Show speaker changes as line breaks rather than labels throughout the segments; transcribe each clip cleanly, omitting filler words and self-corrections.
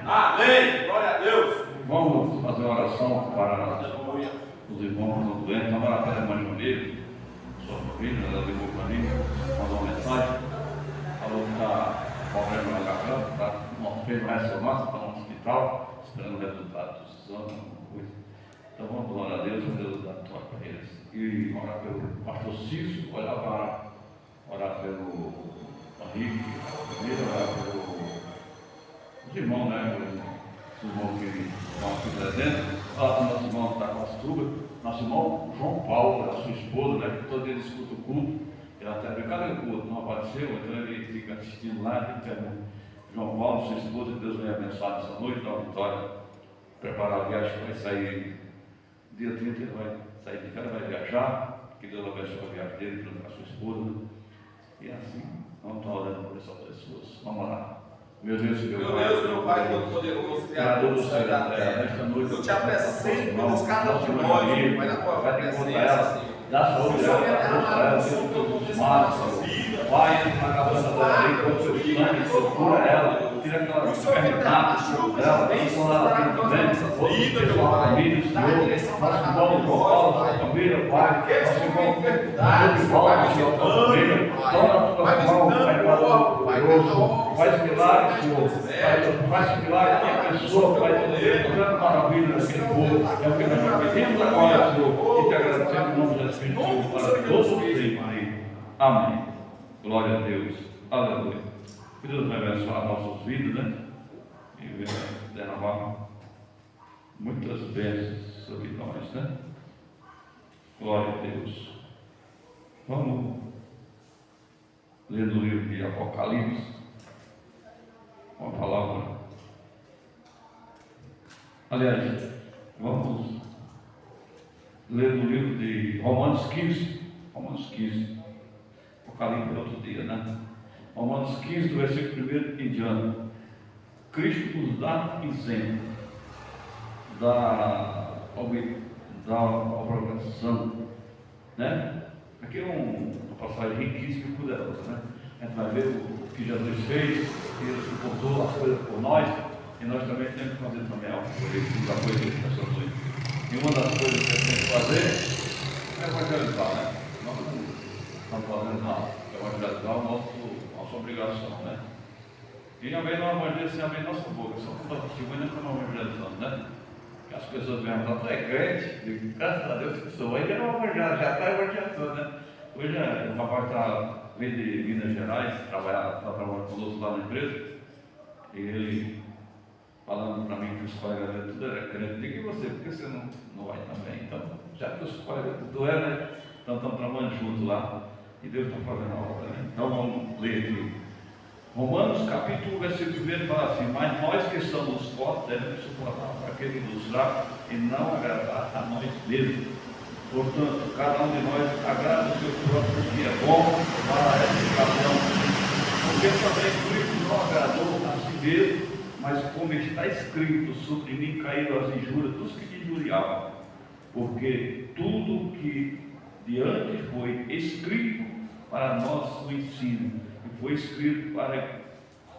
Amém. Glória a Deus.
Vamos fazer uma oração para os irmãos que estão doentes. Vamos orar pela irmã Jamile, sua filha, ela ligou para mim, mandou uma mensagem, falou que está com problema na garganta, fez uma ressonância, está no hospital, esperando o resultado dos exames, alguma coisa. Então vamos orar a Deus, para Deus dar vitória para eles. E orar pelo pastor Cício, orar pelo Henrique, orar pelos irmãos, né? Os irmãos que estão aqui presentes, falar com o nosso irmão que está com as tubas, nosso irmão João Paulo, a sua esposa, né? Que todo dia escuta o culto, ele até brinca, cadê o culto? Não apareceu, então ele fica assistindo lá, e pega João Paulo, sua esposa, que Deus venha abençoar nessa noite, dá uma vitória, preparar a viagem que vai sair, dia 30 ele vai sair de férias, vai viajar, que Deus abençoe a viagem dele, junto com a sua esposa, e assim, vamos estar orando por essas pessoas, vamos lá. Meu Deus,
meu Pai Todo-Poderoso, Criador do céu e da terra, eu te apresento pelos cada um de nós, Pai, na tua presença, Senhor.
Dá saúde, todos os males, Senhor. Pai, entra na cabeça dela aí, com o seu sangue, cura ela, tira aquela enfermidade dela, abençoa ela também, outros pessoal da família, Senhor. Nosso irmão João Paulo, sua família, Pai, nosso irmão Paulo, sua família, toda a tua mão, Pai, poderoso, faz milagres, Senhor, faz milagres na pessoa, Pai, grande maravilha daquele povo, é o que nós pedimos agora, Senhor, e te agradecemos em nome de Jesus. Para todos os sempre. Amém. Glória a Deus. Aleluia. Que Deus vai abençoar nossas vidas, né? E derramar muitas bênçãos sobre nós, né? Glória a Deus. Vamos ler no livro de Apocalipse uma palavra. Aliás, vamos ler no livro de Romanos 15, Apocalipse é outro dia, né? Romanos 15, do versículo 1 em diante. Cristo nos dá exemplo da obrigação, né? Aqui é uma passagem riquíssima e poderosa, né? A gente vai ver o que Jesus fez, que ele suportou as coisas por nós, e nós também temos que fazer também algo por ele, que já foi feito nessa noite. E uma das coisas que a gente tem que fazer é evangelizar, né? Nós não estamos fazendo nada. Evangelizar é a nossa obrigação, né? E uma vez nós evangelizamos sem abrir nossa boca, só com testigo, mas não estamos evangelizando, né? Que as pessoas perguntam, tu é crente? Digo, graças a Deus que sou. Aí já não evangelizando, já está evangelizando, né? Hoje o rapaz veio de Minas Gerais, está trabalhando conosco lá na empresa, e ele falando para mim que os colegas dele tudo era crente. Diga, e você, por que você não vai também? Então, já que os colegas tudo era, né? Então estamos trabalhando juntos lá, e Deus está fazendo a obra, né? Então vamos ler aqui. Romanos capítulo, versículo 1 fala assim: mas nós que somos fortes devemos suportar para aquele que nos dá e não agradar a nós mesmos. Portanto, cada um de nós agrada o seu próprio dia bom para essa ocasião, porque também Cristo não agradou a si mesmo, mas como está escrito, sobre mim caíram as injúrias dos que te injuriavam, porque tudo que de antes foi escrito para nosso ensino, e foi escrito para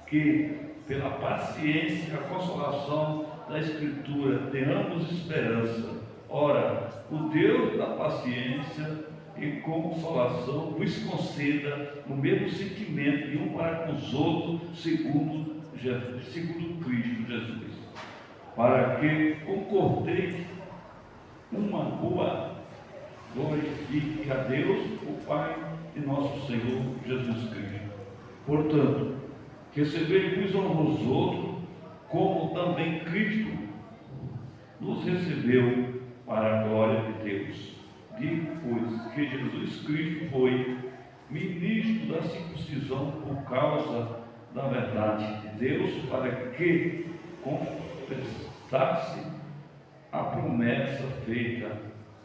que, pela paciência e a consolação da Escritura, tenhamos esperança. Ora, o Deus da paciência e consolação vos conceda o mesmo sentimento de um para com os outros, segundo Cristo Jesus, para que concordei uma boa, glorifique a Deus, o Pai de nosso Senhor Jesus Cristo. Portanto, recebei-vos uns aos outros, como também Cristo nos recebeu para a glória de Deus. Depois que Jesus Cristo foi ministro da circuncisão por causa da verdade de Deus, para que confessasse a promessa feita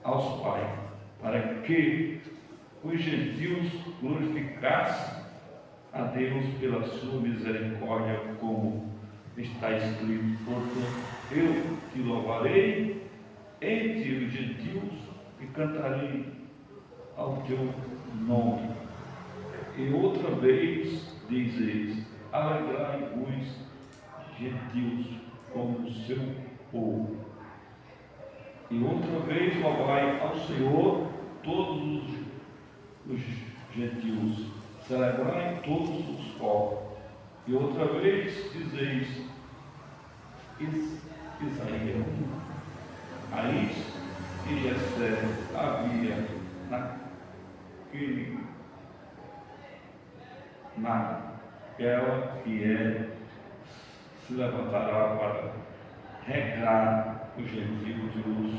aos pais, para que os gentios glorificassem a Deus pela sua misericórdia, como está escrito: portanto, eu te louvarei entre os gentios e cantarei ao teu nome. E outra vez dizeis: alegrai-vos, gentios como o seu povo. E outra vez lourai ao Senhor todos os gentios, celebrai todos os povos. E outra vez dizeis, Isaías, raiz e Jessé havia naquela que se levantará para regrar os gentios, e os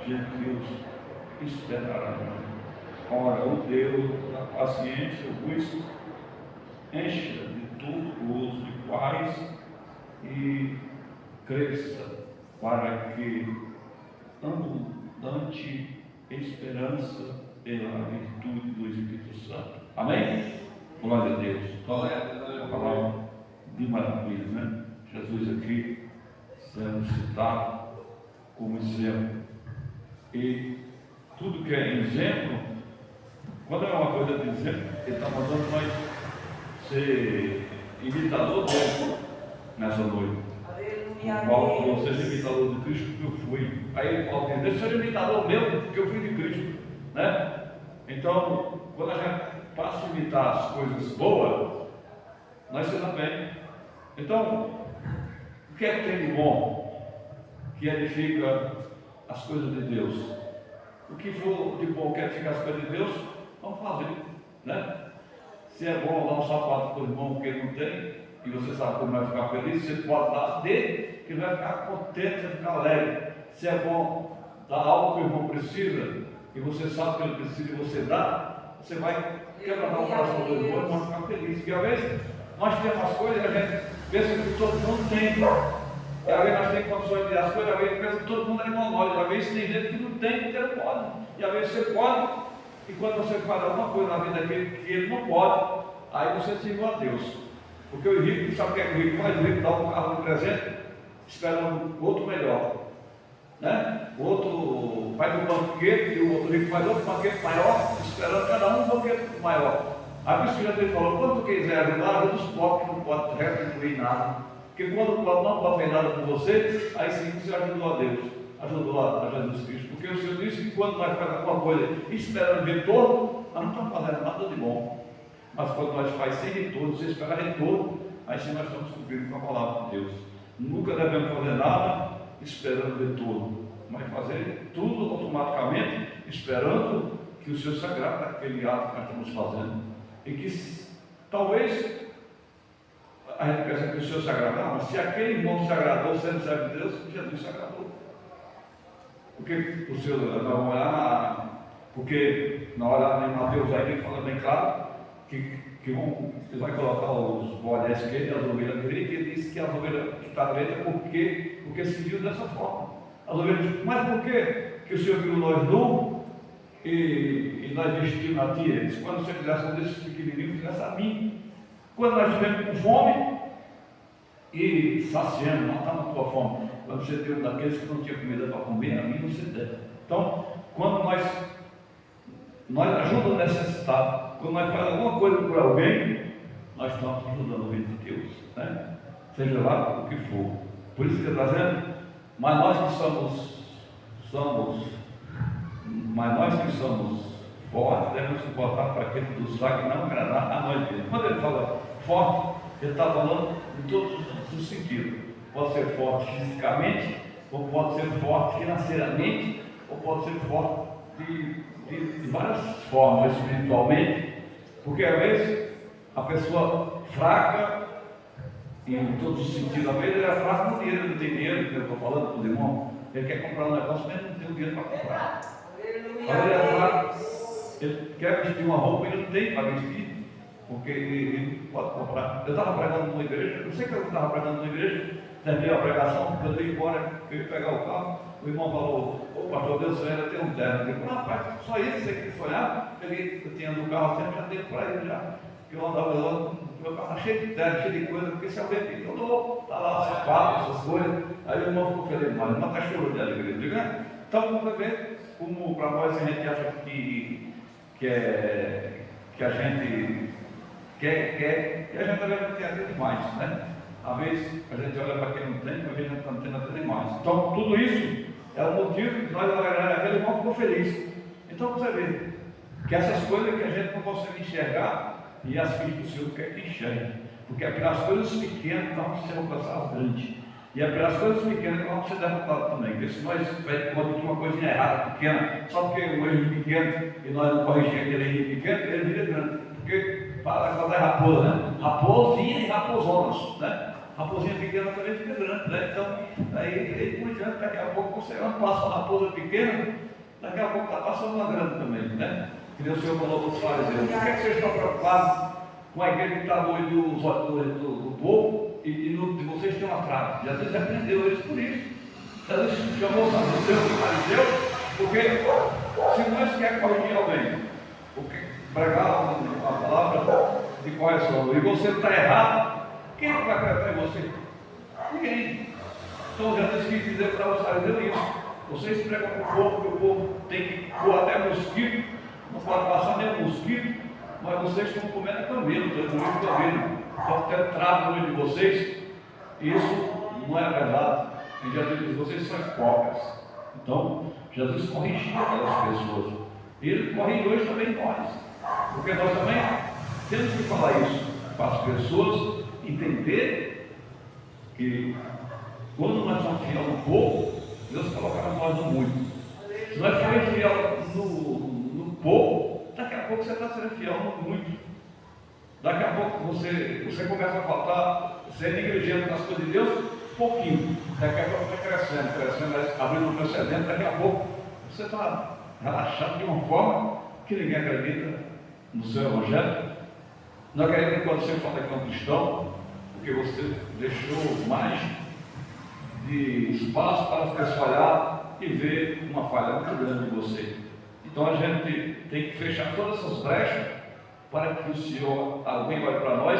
gentios esperarão. Ora, o Deus da paciência vos encha de todo gozo e paz e cresça, para que abundante esperança pela virtude do Espírito Santo. Amém? Glória a Deus.
Glória a Deus.
Uma palavra de maravilha, né? Jesus aqui sendo citado como exemplo. E tudo que é exemplo, quando é uma coisa de exemplo, ele está mandando nós ser imitador dele nessa noite. O Paulo falou, seja imitador de Cristo, porque eu fui. Aí o Paulo diz, deixa eu ser imitador meu, porque eu fui de Cristo, né? Então, quando a gente passa a imitar as coisas boas, nós se dá bem. Então, o que é que tem de bom que edifica as coisas de Deus? O que for de bom que edifica as coisas de Deus, vamos fazer, né? Se é bom dar um sapato para o irmão porque ele não tem, e você sabe que ele vai ficar feliz, você pode dar dele, que ele vai ficar contente, vai ficar alegre. Se é bom dar algo que o irmão precisa, e você sabe que ele precisa e você dá, você vai quebrar o coração do irmão e vai ficar feliz. Porque às vezes nós temos as coisas e a gente pensa que todo mundo tem. E às vezes nós temos condições de as coisas, às vezes pensa que todo mundo é monólogo. Às vezes tem gente que não tem porque não pode. E às vezes você pode, e quando você faz alguma coisa na vida que ele não pode, aí você se iguala a Deus. Porque o rico, sabe o que é que o rico faz? O rico dá um carro de presente, esperando outro melhor. Né? O outro faz um banquete e o outro rico faz outro banquete maior, esperando cada um banquete maior. A biscoita dele falou, quando tu quiser ajudar, ajuda os pobres que não podem retribuir nada. Porque quando o pobre não pode fazer nada por você, aí sim você ajudou a Deus, ajudou a Jesus Cristo. Porque o Senhor disse que quando nós fazemos alguma coisa esperando retorno, nós não estamos fazendo nada de bom. Mas quando nós fazemos sem retorno, sem esperar retorno, aí sim nós estamos cumprindo com a palavra de Deus. Nunca devemos fazer nada esperando retorno, mas fazer tudo automaticamente, esperando que o Senhor se agrade daquele ato que nós estamos fazendo. E que talvez a gente pensa que o Senhor se agradar, mas se aquele irmão se agradou sendo servo de Deus, Jesus se agradou. Porque o Senhor não olhar, porque na hora em Mateus aí ele fala bem claro que ele vai colocar os bois à esquerda e as ovelhas à direita, e ele diz que as ovelhas que está à direita porque se viu dessa forma. As ovelhas, mas por que o Senhor viu nós nu e nós vestimos na tia? Ele disse, quando você fizesse um desses pequenininhos, fizesse a mim. Quando nós estivemos com fome e saciando, não está na tua fome. Quando você tem um daqueles que não tinha comida para comer, a mim você deve. Então, quando nós ajudamos o necessitado, quando nós fazemos alguma coisa por alguém, nós estamos ajudando o reino de Deus, né? Seja lá o que for. Por isso que ele está dizendo, mas nós que somos fortes, devemos suportar para aquele dos fracos não agradar a nós mesmos. Quando ele fala forte, ele está falando em todos os sentidos. Pode ser forte fisicamente, ou pode ser forte financeiramente, ou pode ser forte de várias formas, espiritualmente, porque às vezes a pessoa fraca, em todos os sentidos, às vezes ele é fraco no dinheiro, ele não tem dinheiro, que eu estou falando para o irmão, ele quer comprar um negócio, mas ele não tem o dinheiro para comprar. Às vezes ele é fraco, ele quer vestir uma roupa e ele não tem para vestir, porque ele pode comprar. Eu estava pregando numa igreja, eu sei que eu estava pregando numa igreja, terminei a pregação, quando eu ia embora, eu ia pegar o carro, o irmão falou, ô pastor, Deus sonha, eu tenho um terno. Eu digo, rapaz, só isso você quer sonhar? Eu tinha do carro sempre, já dei para ele já. Eu andava lá, meu carro cheio de terno, cheio de coisa, porque se alguém pedir, eu dou, está lá, sapato, essas coisas. Aí o irmão ficou feliz demais, uma cachorro de alegria. Eu digo, né? Então vamos ver como para nós a gente acha que a gente quer, e a gente deve ter demais, né? às vezes a gente olha para quem não tem, às vezes a gente não tem nada demais. Então, tudo isso é o motivo de nós alegrarmos, aquele irmão ficou feliz. Então, você vê que essas coisas que a gente não consegue enxergar, e as filhas do Senhor quer que enxergue, porque é pelas coisas pequenas que vamos ser alcançadas grandes, e é pelas coisas pequenas que vamos ser derrotados também. Porque se nós quando uma coisinha errada, pequena, só porque o erro pequeno e nós não corrigimos aquele erro pequeno, ele vira grande. Porque fala da raposa, né? Raposinha e raposonas, né? Raposinha pequena também fica grande, né? Então, aí por diante, daqui a pouco você passa uma raposa pequena, daqui a pouco está passando uma grande também, né? Que Deus Senhor falou para os fariseus: por que vocês estão preocupados com aquele que está no olho do povo e vocês têm uma trave? Jesus repreendeu eles por isso. Jesus chamou os saduceus e fariseus, porque se nós queremos corrigir alguém, porque pregar a palavra de correção, e você está errado, quem vai acreditar em você? Ninguém. Então Jesus quis dizer para os fariseus isso: vocês pregam para o povo que o povo tem que voar até mosquito, não pode passar nem mosquito, mas vocês estão comendo camelo, estão comendo camelo, estão tendo travo no meio de vocês. Isso não é verdade. E Jesus diz: vocês são hipócritas. Então, Jesus corrigia aquelas pessoas. E ele corrige hoje também nós. Porque nós também temos que falar isso para as pessoas entenderem que quando nós somos fiéis no pouco, Deus colocará nós no muito. Se nós formos fiéis no pouco, daqui a pouco você está sendo fiel no muito. Daqui a pouco você começa a faltar, ser negligente nas coisas de Deus, pouquinho. Daqui a pouco vai crescendo, abrindo um precedente, daqui a pouco você está relaxado de uma forma que ninguém acredita no seu evangelho. Não acredita quando você fala que é um cristão, porque você deixou mais de espaço para as pessoas olhar e ver uma falha muito grande em você. Então a gente tem que fechar todas essas brechas para que o Senhor, alguém olhe para nós,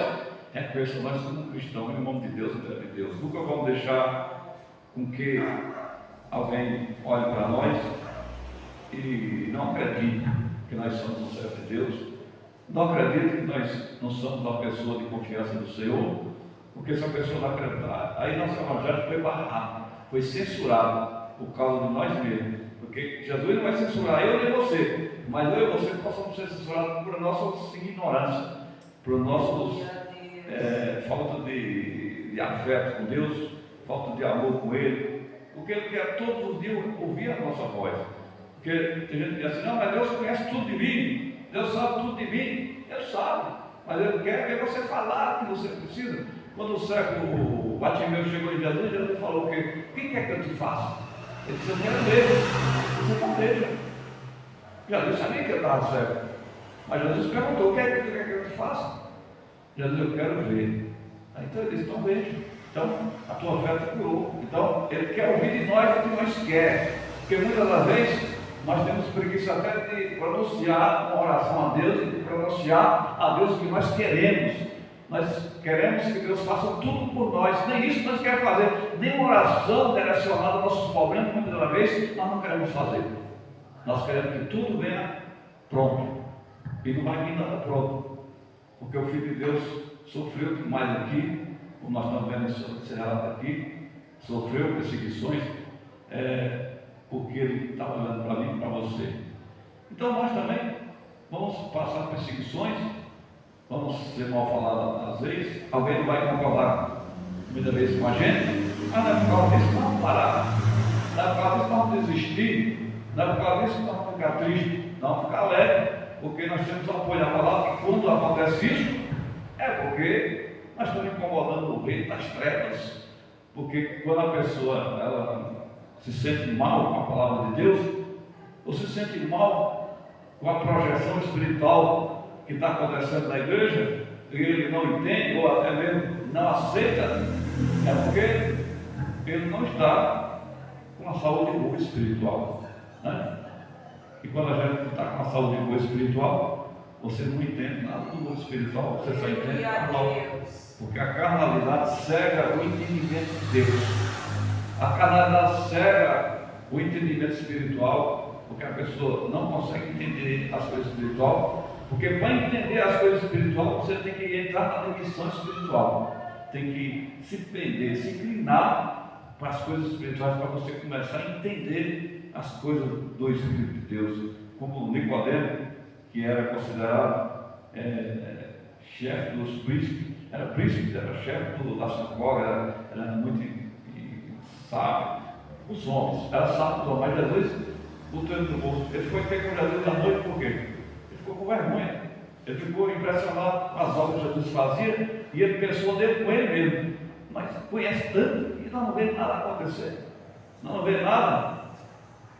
reconheça nós como cristãos em nome de Deus e de Deus. Nunca vamos deixar com que alguém olhe para nós e não acredite que nós somos um servo de Deus, não acredite que nós não somos uma pessoa de confiança do Senhor, porque se a pessoa não acreditar, aí nosso evangelho foi barrado, foi censurado por causa de nós mesmos. Porque Jesus não vai censurar eu nem você, mas eu e você possamos ser censurados por nossa ignorância, por nossa falta de afeto com Deus, falta de amor com Ele, porque Ele quer todos os dias ouvir a nossa voz. Porque tem gente que diz assim: não, mas Deus conhece tudo de mim, Deus sabe tudo de mim. Ele sabe, mas Ele quer ver você falar o que você precisa. Quando o cego Bartimeu chegou em Jesus, Jesus falou: o quê? O que quer que eu te faça? Ele disse: eu quero ver. Você não veja. Jesus sabia que ele estava cego, mas Jesus perguntou: o que é que tu quer que eu te faça? Jesus: eu quero ver. Aí então ele disse: então veja. Então a tua fé te curou. Então ele quer ouvir de nós o que nós queremos, porque muitas das vezes nós temos preguiça até de pronunciar uma oração a Deus, e de pronunciar a Deus o que nós queremos. Nós queremos que Deus faça tudo por nós, nem isso nós queremos fazer, nem uma oração direcionada aos nossos problemas, muitas das vezes nós não queremos fazer. Nós queremos que tudo venha pronto, e não vai vir nada pronto, porque o Filho de Deus sofreu demais aqui, como nós estamos vendo esse relato aqui, sofreu perseguições, porque ele estava olhando para mim e para você. Então nós também vamos passar perseguições, vamos ser mal falados às vezes, alguém vai concordar muitas vezes com a gente, mas não é por causa disso que vamos parar, não é por causa disso que vamos desistir, não é por causa disso que vamos ficar tristes, não vamos ficar alegres, porque nós temos o apoio da palavra, que quando acontece isso, é porque nós estamos incomodando o rei das trevas, porque quando a pessoa ela se sente mal com a palavra de Deus, ou se sente mal com a projeção espiritual que está acontecendo na igreja, e ele não entende, ou até mesmo não aceita, é porque ele não está com a saúde boa espiritual, né? E quando a gente está com a saúde boa espiritual, você não entende nada do mundo espiritual, você só entende carnal, porque a carnalidade cega o entendimento de Deus. A carnalidade cega o entendimento espiritual, porque a pessoa não consegue entender as coisas espirituais, porque para entender as coisas espirituais você tem que entrar na dimensão espiritual. tem que se prender, se inclinar para as coisas espirituais, para você começar a entender as coisas do Espírito de Deus. Como Nicodemo, que era considerado chefe dos príncipes, era chefe da sinagoga, era muito sábio. Os homens, era sábio dos homens, mas Jesus botou ele no bolso. Ele foi ter com Jesus à noite, por quê? Ele ficou com vergonha. Ele ficou impressionado com as obras que Jesus fazia e ele pensou dele com ele mesmo. Mas conhece tanto e não vê nada acontecer. Não vê nada.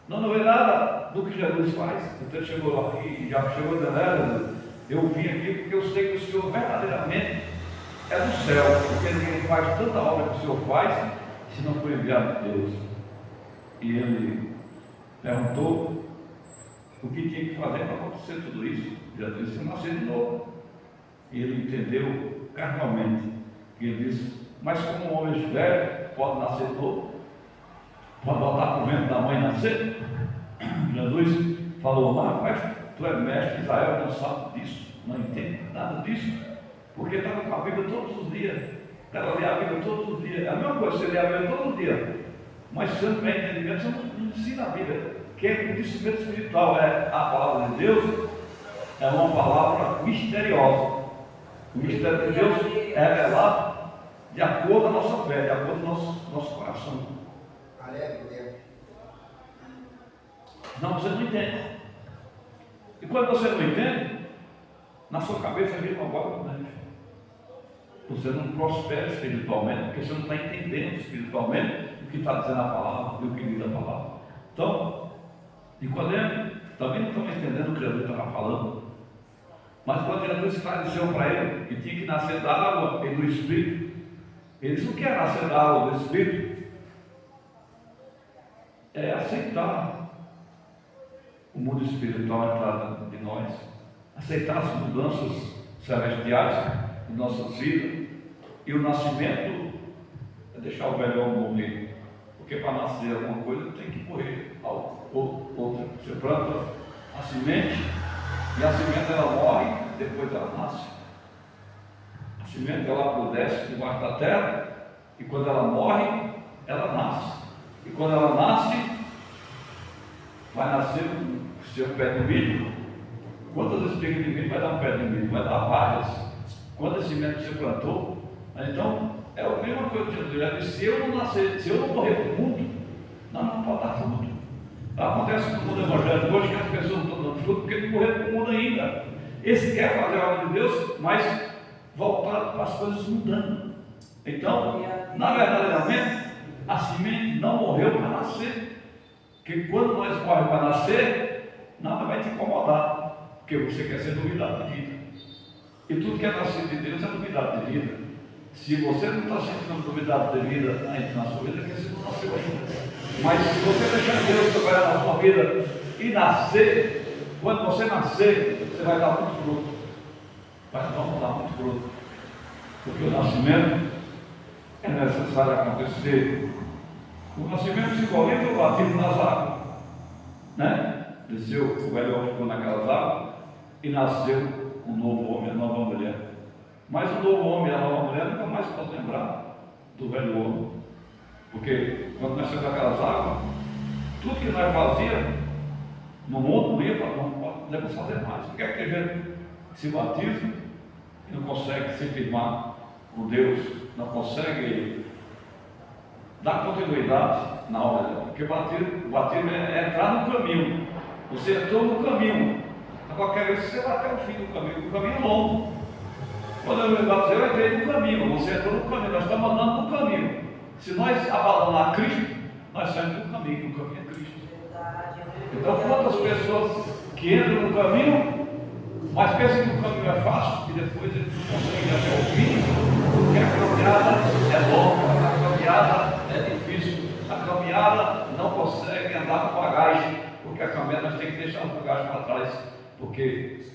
Não vê nada do que Jesus faz. Então chegou aqui, já chegou dizendo, eu vim aqui porque eu sei que o Senhor verdadeiramente é do céu, porque ninguém faz tanta obra que o Senhor faz se não for enviado por Deus. E ele perguntou o que tinha que fazer para acontecer tudo isso. Jesus disse: nascer de novo. E ele entendeu carnalmente. E ele disse: mas como um homem velho pode nascer de novo? Pode voltar para o ventre da mãe e nascer? Jesus falou: mas tu és mestre de Israel, não sabe disso, não entende nada disso, porque estava com a Bíblia todos os dias. Ela lê a Bíblia todos os dias. É a mesma coisa, você lê a Bíblia todos os dias, mas se você não tem entendimento, você não ensina a Bíblia, que é o conhecimento espiritual. É a palavra de Deus, é uma palavra misteriosa. O mistério de Deus é revelado de acordo com a nossa fé, de acordo com o nosso coração. Não, você não entende. E quando você não entende, na sua cabeça vira uma bola grande. Você não prospera espiritualmente, porque você não está entendendo espiritualmente o que está dizendo a palavra e o que diz a palavra. Então, Nicodemo também não estava entendendo o que Jesus estava falando. Mas quando Jesus esclareceu para ele que tinha que nascer da água e do Espírito, ele disse: o que é nascer da água e do Espírito? É aceitar o mundo espiritual entrar de nós, aceitar as mudanças celestiais de nossas vidas. E o nascimento é deixar o velho homem morrer, porque para nascer alguma coisa tem que morrer outra. Você planta a semente e a semente ela morre, depois ela nasce. A semente ela apodrece debaixo da terra e quando ela morre, ela nasce. E quando ela nasce, vai nascer o seu pé de milho. Quantas espigas de milho vai dar um pé de milho? Vai dar várias. Quantas sementes você plantou? Então, é a mesma coisa que Jesus disse: se eu não nascer, se eu não morrer para o mundo, não pode dar fruto. Acontece no mundo evangélico hoje que as pessoas não estão dando fruto porque não morreram para o mundo ainda. Esse quer fazer a obra de Deus, mas voltado para as coisas mudando. Então, na verdadeiramente, a semente não morreu para nascer. Porque quando nós morremos para nascer, nada vai te incomodar, porque você quer ser novidade de vida. E tudo que é nascido de Deus é novidade de vida. Se você não está sentindo novidade de vida ainda na sua vida, é que você não nasceu ainda. Mas se você deixar Deus trabalhar na sua vida e nascer, quando você nascer, você vai dar muito fruto. Vai dar muito fruto. Porque o nascimento é necessário acontecer. O nascimento simboliza o batismo nas águas, né? Desceu, o velho homem ficou naquelas águas e nasceu um novo homem, a nova mulher. Mas o novo homem e a nova mulher nunca mais pode lembrar do velho homem, porque quando nasceu daquelas águas, tudo que nós fazíamos no mundo não podemos fazer mais. Porque é que a gente se batiza e não consegue se firmar com Deus, não consegue dar continuidade na obra dela. Porque o batismo é entrar no caminho. Você entrou no caminho. Agora quer ver se você vai até o fim do caminho. O caminho é longo. Quando eu me batizei, eu entrei no caminho. Você entrou no caminho. Nós estamos andando no caminho. Se nós abandonar Cristo, nós saímos do caminho. O caminho é Cristo. Então, quantas pessoas que entram no caminho, mas pensam que o caminho é fácil e depois eles não conseguem ir até o fim, porque a caminhada é longa, a caminhada é difícil, a caminhada não consegue andar com bagagem, porque a caminhada nós temos que deixar a bagagem para trás, porque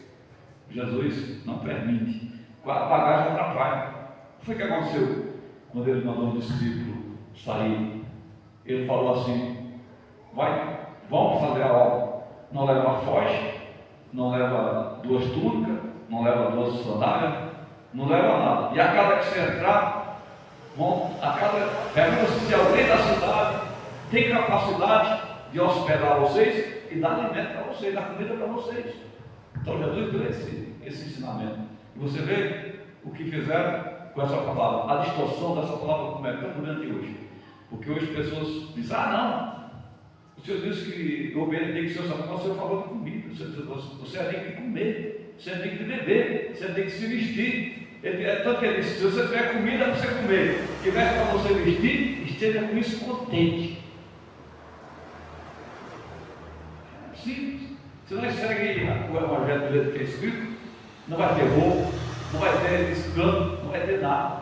Jesus não permite. A bagagem atrapalha. O que foi que aconteceu quando ele mandou o discípulo sair? Ele falou assim: vamos fazer a obra. Não leva foice, não leva 2 túnicas, não leva 2 sandálias, não leva nada. E a cada que você entrar, Pergunta se alguém da cidade tem capacidade de hospedar vocês e dar alimento para vocês, dar comida para vocês. Então Jesus deu esse ensinamento. E você vê o que fizeram com essa palavra, a distorção dessa palavra como é tão grande hoje. Porque hoje as pessoas dizem, não, o Senhor disse que o obediente tem que ser o Senhor, o Senhor falou de comida, você tem que comer, você tem que beber, você tem que se vestir. Tanto que ele disse, se você tiver comida para você comer, tiver para você vestir, esteja com isso contente. Simples. Se nós seguimos o Evangelho do jeito que é escrito, não vai ter roubo, não vai ter escândalo, não vai ter nada.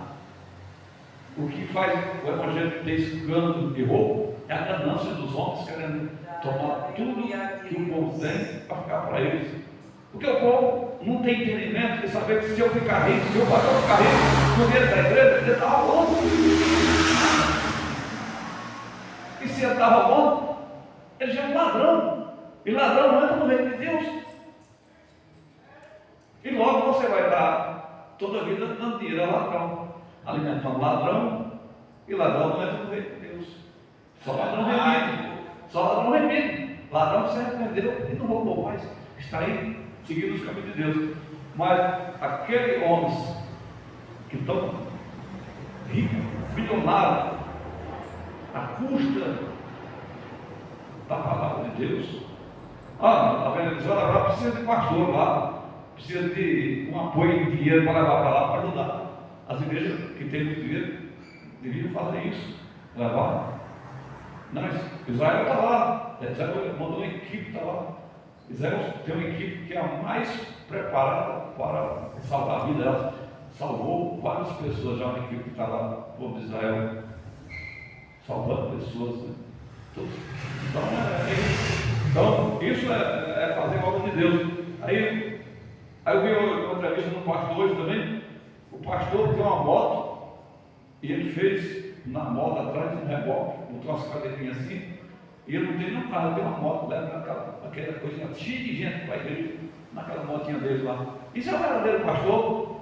O que faz o Evangelho ter escândalo e roubo é a ganância dos homens querendo tomar tudo que o povo tem para ficar para eles. Porque o povo não tem entendimento de saber que se eu ficar rico, se eu ficar rico no dinheiro da igreja, ele está roubando. E se ele está roubando, ele já é um ladrão. E ladrão não entra no reino de Deus. E logo você vai estar toda a vida dando dinheiro a ladrão, alimentando ladrão, e ladrão não entra no reino de Deus. Só ladrão remide. Só ladrão remide. Ladrão que se arrependeu e não roubou mais. Está aí seguindo os caminhos de Deus. Mas aqueles homens que estão ricos, bilionários, à custa da palavra de Deus. A Venezuela agora precisa de pastor lá, precisa de um apoio de dinheiro para levar para lá para ajudar. As igrejas que têm muito dinheiro deviam fazer isso, levar. Mas Israel está lá, Israel mandou uma equipe, está lá. Israel tem uma equipe que é a mais preparada para salvar a vida. Ela salvou várias pessoas já, uma equipe que está lá, o povo de Israel, salvando pessoas. Né? Então, isso é fazer a obra de Deus. Aí eu vi uma entrevista no pastor hoje também. O pastor tem uma moto e ele fez na moto atrás um reboque, botou umas cadeirinhas assim. E ele não tem nenhum carro, ele tem uma moto, leva aquela coisinha cheia de gente para a igreja, naquela motinha dele lá. Isso é o verdadeiro pastor.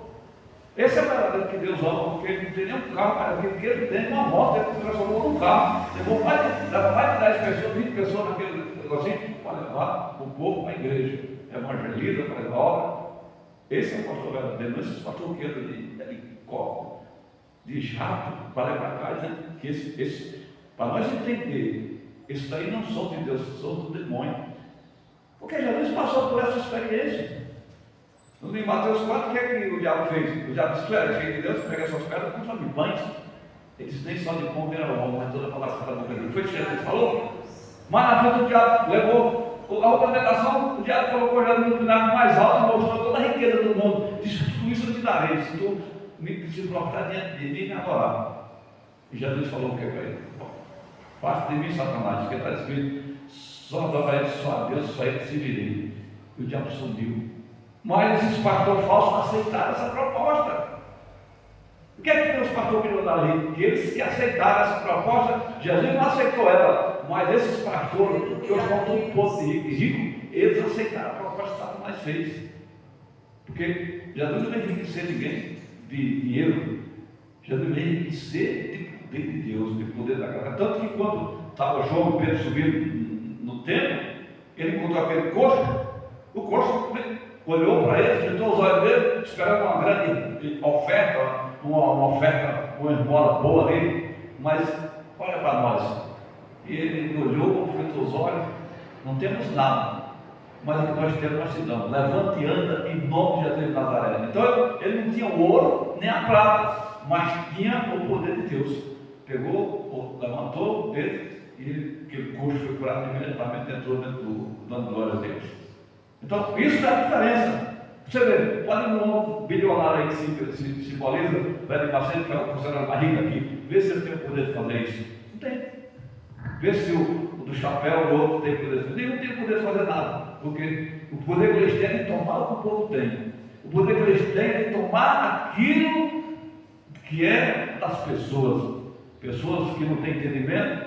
Esse é o verdadeiro que Deus ama, porque ele não tem nenhum carro, porque ele tem uma moto, ele se transformou num carro. Levou mais de 10 pessoas, 20 pessoas naquele negocinho para levar o povo para a igreja. Evangeliza, faz obra. Esse é o pastor verdadeiro, não esses pastores que andam de helicóptero, de jato, para levar para casa, que para nós entender. Isso daí não são de Deus, são do demônio. Porque Jesus passou por essa experiência. Em Mateus 4, o que é que o diabo fez? O diabo disse: tu és filho de Deus, pega essas pedras e transforma em pães. Ele disse: nem só de pão vem ao mas toda a palavra que está na boca dele. Foi isso que Jesus falou? Mas na frente o diabo levou a outra tentação, o diabo colocou Jesus no pináculo mais alto e mostrou toda a riqueza do mundo. Disse: tudo isso eu te darei, se tu se prostrar diante de mim e me adorar. E Jesus falou o que para ele? Parte de mim, Satanás, porque está escrito: só adorarei só a Deus, só ele se virei. E o diabo sumiu. Mas esses pastores falsos aceitaram essa proposta. O que é que os pastores milionários ali? Que eles que aceitaram essa proposta, Jesus não aceitou ela, mas esses pastores, que hoje estão todo posto de rico, eles aceitaram a proposta que Satanás fez. Porque Jesus não veio enriquecer ninguém de dinheiro, Jesus veio enriquecer de poder de Deus, de poder da graça. Tanto que quando estava João e Pedro subindo no templo, ele encontrou aquele coxo, o coxo olhou para ele, fritou os olhos dele, esperava uma grande oferta, uma esmola boa ali, mas olha para nós. E ele olhou, fritou os olhos, não temos nada, mas o que nós temos nós te damos. Levante e anda em nome de Jesus de Nazaré. Então ele não tinha o ouro nem a prata, mas tinha o poder de Deus. Pegou, levantou ele e aquele coxo foi curado imediatamente, entrou dentro dando glória a Deus. Então, isso é a diferença. Você vê, pode um homem bilionário aí que se simboliza, velho Marcelo, que é considerado uma rica aqui, vê se ele tem o poder de fazer isso. Não tem. Vê se o do chapéu, o outro tem poder de fazer. Nenhum tem poder de fazer nada, porque o poder que eles têm é de tomar o que o povo tem. O poder que eles têm é de tomar aquilo que é das pessoas. Pessoas que não têm entendimento,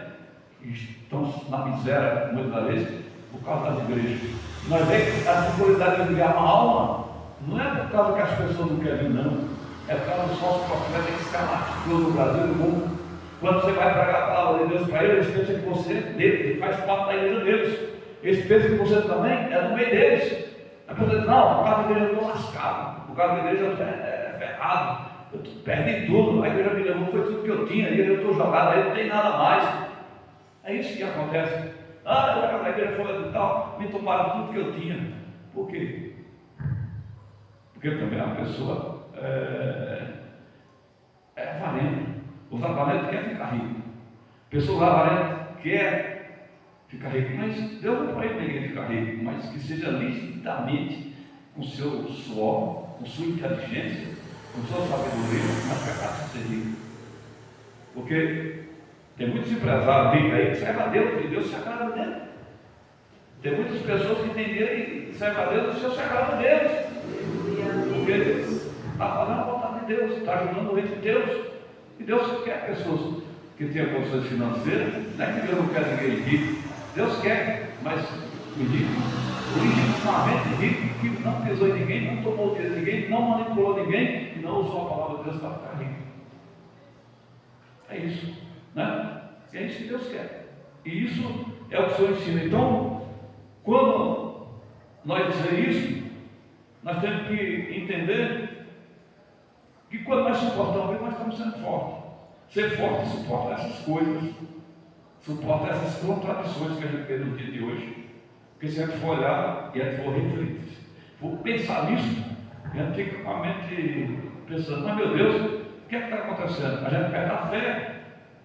estão na miséria, muitas vezes, por causa das igrejas. Nós vemos que a dificuldade de ganhar uma alma não é por causa que as pessoas não querem, não. É por causa dos falsos profetas que se alastrou no Brasil e no mundo. Quando você vai pregar a palavra de Deus para eles pensam que você é deles, faz parte da igreja deles. Eles pensam que você também é do meio deles. A pessoa diz, não, por causa da igreja eu estou lascado, por causa da igreja eu estou ferrado, eu perdi tudo, a igreja me levou, foi tudo que eu tinha, e eu estou jogado, aí não tem nada mais. É isso que acontece. A igreja foi e tal, me tomaram tudo que eu tinha. Por quê? Porque também a pessoa é avarenta. Os avarentos querem ficar ricos. Pessoas avarentas querem ficar rico, mas Deus não pode ninguém ficar rico, mas que seja licitamente, com seu suor, com sua inteligência, com sua sabedoria, mas capaz de ser rico. Porque tem muitos empresários ricos aí que servem a Deus, e Deus se agrada dele. Tem muitas pessoas que têm dinheiro e servem a Deus, e o Senhor se agrada deles. Porque está fazendo a vontade de Deus, está ajudando o reino de Deus. E Deus quer pessoas que tenham condições financeiras, não é que Deus não quer ninguém rico. Deus quer, mas o rico, legitimamente rico, que não pisou em ninguém, não tomou o dinheiro de ninguém, não manipulou ninguém e não usou a palavra de Deus para ficar rico. É isso, né? É isso que Deus quer. E isso é o que o Senhor ensina. Então, quando nós dizemos isso, nós temos que entender que quando nós suportamos, nós estamos sendo fortes. Ser forte suporta essas coisas. Suporta essas contradições que a gente vê no dia de hoje. Porque se a gente for olhar e a gente for refletir, for pensar nisso, a gente fica com a mente pensando, mas meu Deus, o que é que está acontecendo? A gente perde a fé.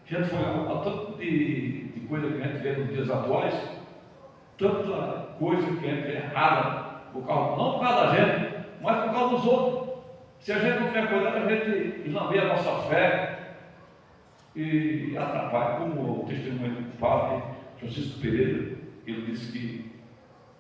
Se a gente for olhar o tanto de coisa que a gente vê nos dias atuais, tanta coisa que a gente errada, não por causa da gente, mas por causa dos outros. Se a gente não tiver cuidado, a gente lamber a nossa fé e atrapalha, como o testemunho do padre Francisco Pereira. Ele disse que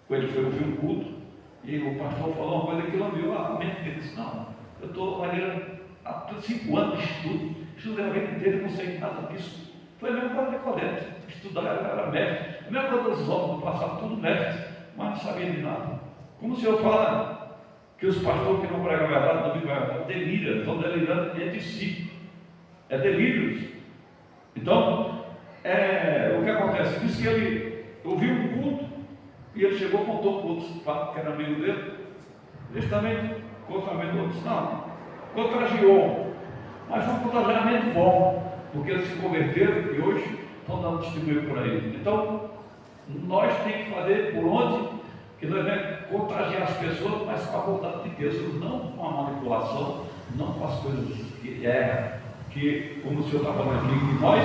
quando ele foi ouvir um culto e o pastor falou uma coisa que lambeu a mente dele. Ele disse, não, eu estou há 5 anos de estudo, estudei a vida inteira, não sei nada disso. Foi a mesma coisa de Nicodemo, estudar era mestre, a mesma coisa dos homens do passado, tudo mestre, mas não sabia de nada. Como o Senhor fala que os pastores que não pregam a verdade, não vivem a verdade, deliram, estão delirando entre si. É delírios. Então, o que acontece? Diz que ele ouviu um culto e ele chegou e contou para outros que era amigo dele. Eles também contagiou, disse, não, contagiou, mas foi um contagiamento bom, porque eles se converteram e hoje estão dando testemunho por aí. Então, nós temos que fazer por onde que nós vamos contagiar as pessoas, mas com a vontade de Deus, não com a manipulação, não com as coisas que erram. Que, como o Senhor está falando aqui, que nós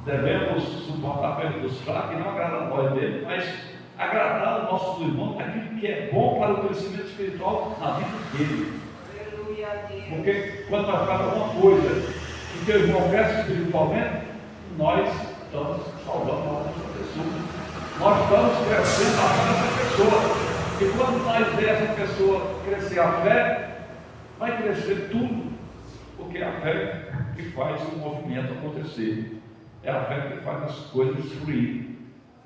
devemos suportar perto dos fracos e não agradar a voz dele, mas agradar o nosso irmão aquilo que é bom para o crescimento espiritual na vida dele. Porque quando nós fazemos alguma coisa que o irmão cresce espiritualmente, nós estamos salvando a nossa pessoa. Nós estamos crescendo a fé dessa pessoa. E quando nós vemos essa pessoa crescer a fé, vai crescer tudo. Porque é a fé que faz o movimento acontecer. É a fé que faz as coisas fluir.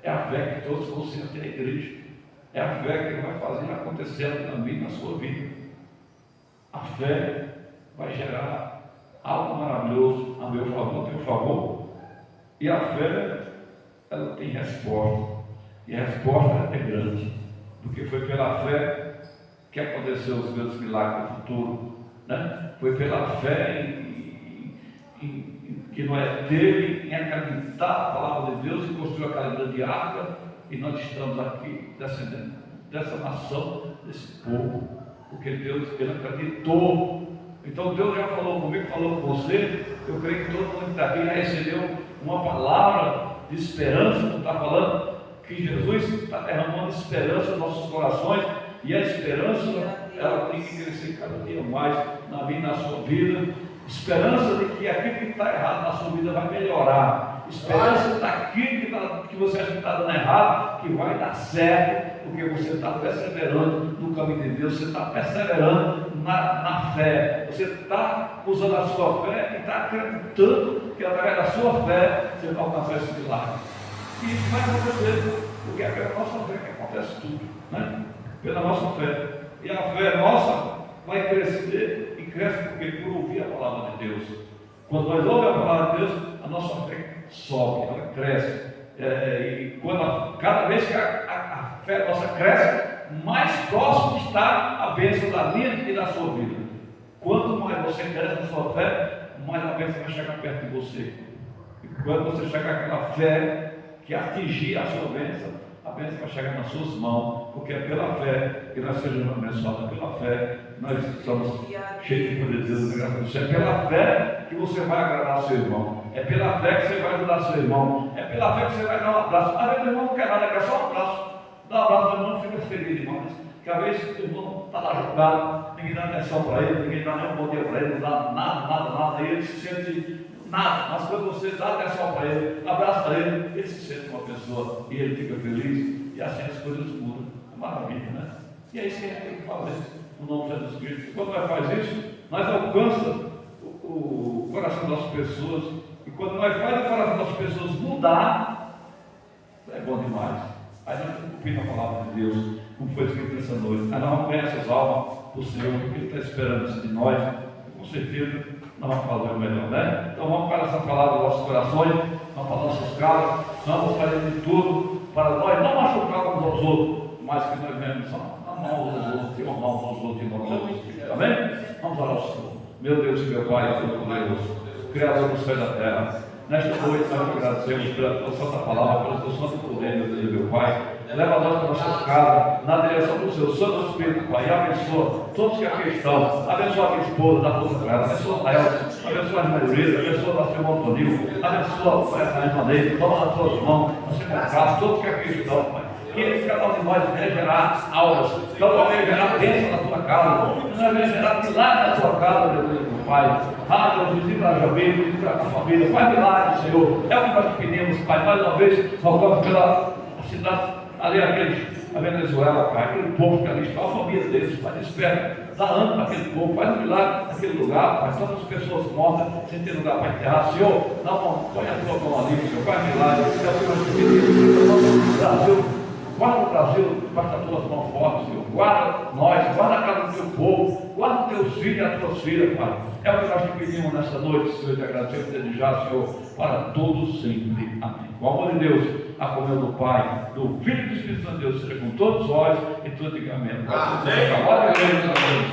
É a fé que todos vão ser até a igreja. É a fé que vai fazer acontecer também na sua vida. A fé vai gerar algo maravilhoso a meu favor, a teu favor. E a fé, ela tem resposta. E a resposta é grande. Porque foi pela fé que aconteceu os grandes milagres do futuro. Né? Foi pela fé que Noé teve em acreditar na palavra de Deus e construiu aquela grande arca, e nós estamos aqui descendendo dessa nação, desse povo, porque Deus, ele acreditou. Então Deus já falou comigo, falou com você. Eu creio que todo mundo que está aqui já recebeu uma palavra de esperança. Tu está falando que Jesus está derramando esperança nos nossos corações, e a esperança, ela tem que crescer cada dia mais na minha e na sua vida. Esperança de que aquilo que está errado na sua vida vai melhorar. Esperança daquilo que você acha que está dando errado, que vai dar certo, porque você está perseverando no caminho de Deus, você está perseverando na fé, você está usando a sua fé e está acreditando que através da sua fé você vai alcançar esse milagre. E isso vai acontecer, porque é pela nossa fé que acontece tudo, né? Pela nossa fé. E a fé nossa vai crescer e cresce porque por ouvir a palavra de Deus. Quando nós ouvimos a palavra de Deus, a nossa fé sobe, ela cresce. E cada vez que a fé nossa cresce, mais próximo está a bênção da minha e da sua vida. Quanto mais você cresce na sua fé, mais a bênção vai chegar perto de você. E quando você chegar àquela fé que atingir a sua bênção, a bênção vai chegar nas suas mãos, porque é pela fé que nós sejamos abençoados, é pela fé que nós estamos cheios de poder de Deus, graças a Deus. É pela fé que você vai agradar seu irmão, é pela fé que você vai ajudar seu irmão, é pela fé que você vai dar um abraço. Às vezes o irmão não quer nada, quer só um abraço. Dá um abraço ao irmão, fica feliz, irmão. Que às vezes o irmão está lá jogado, ninguém dá atenção para ele, ninguém dá nem um bom dia para ele, não dá nada, e ele se sente nada. Mas quando você dá atenção para ele, abraça ele, ele se sente uma pessoa e ele fica feliz, e assim as coisas mudam. É maravilha, né? E é isso que a gente tem que fazer no nome de Jesus Cristo. Quando nós fazemos isso, nós alcançamos o coração das pessoas, e quando nós fazemos o coração das pessoas mudar, é bom demais. Aí nós cumprimos a palavra de Deus, como foi escrito nessa noite. Aí nós vamos ganhar essas almas do Senhor, porque Ele está esperando isso de nós, e com certeza nós vamos fazer o melhor, né? Então vamos para essa palavra nos nossos corações, vamos para nossos casas, vamos fazer de tudo para nós não machucarmos aos outros, mas que nós venhamos amar uns aos outros, e honrar uns aos outros, amém? Vamos orar ao Senhor. Meu Deus e meu Pai, Todo-Poderoso, Criador do céu e da terra, nesta noite nós te agradecemos pela tua santa palavra, pelo teu santo poder, meu Deus e meu Pai. Leva nós para nossas casas, na direção do seu Santo Espírito, Pai, e abençoa todos que aqui estão, abençoa a minha esposa, da força dela, abençoa a Elsa, abençoa a Maria, abençoa o nosso irmão Toninho, abençoa a irmã Neide, toma nas tuas mãos, você casa, todos que aqui estão, Pai. Que cada um de nós venha gerar aulas, cada um venha gerar bênção na tua casa, nós venha gerar milagre na tua casa, meu Deus, meu Pai. Deus, visita a Javi, visita a família, faz milagre, Senhor. É o que nós pedimos, Pai, mais uma vez, rogamos pela cidade, ali a Venezuela, Pai, aquele povo que ali está, a família deles, Pai, desperta, dá ânimo para aquele povo, faz um milagre naquele lugar, Pai, tantas pessoas mortas, sem ter lugar para enterrar, Senhor, põe a tua mão ali, Senhor, faz milagre, é o que nós pedimos, no Brasil. Guarda o Brasil, basta as tuas mãos fortes, Senhor. Guarda nós, guarda a casa do teu povo, guarda os teus filhos e as tuas filhas, Pai. É o que nós te pedimos nessa noite, Senhor, e te agradecemos desde já, Senhor, para todos sempre. Amém. Com o amor de Deus, a comunhão do Pai, do Filho e do Espírito Santo de Deus, seja com todos vós e todos digam amém. Amém. Amém.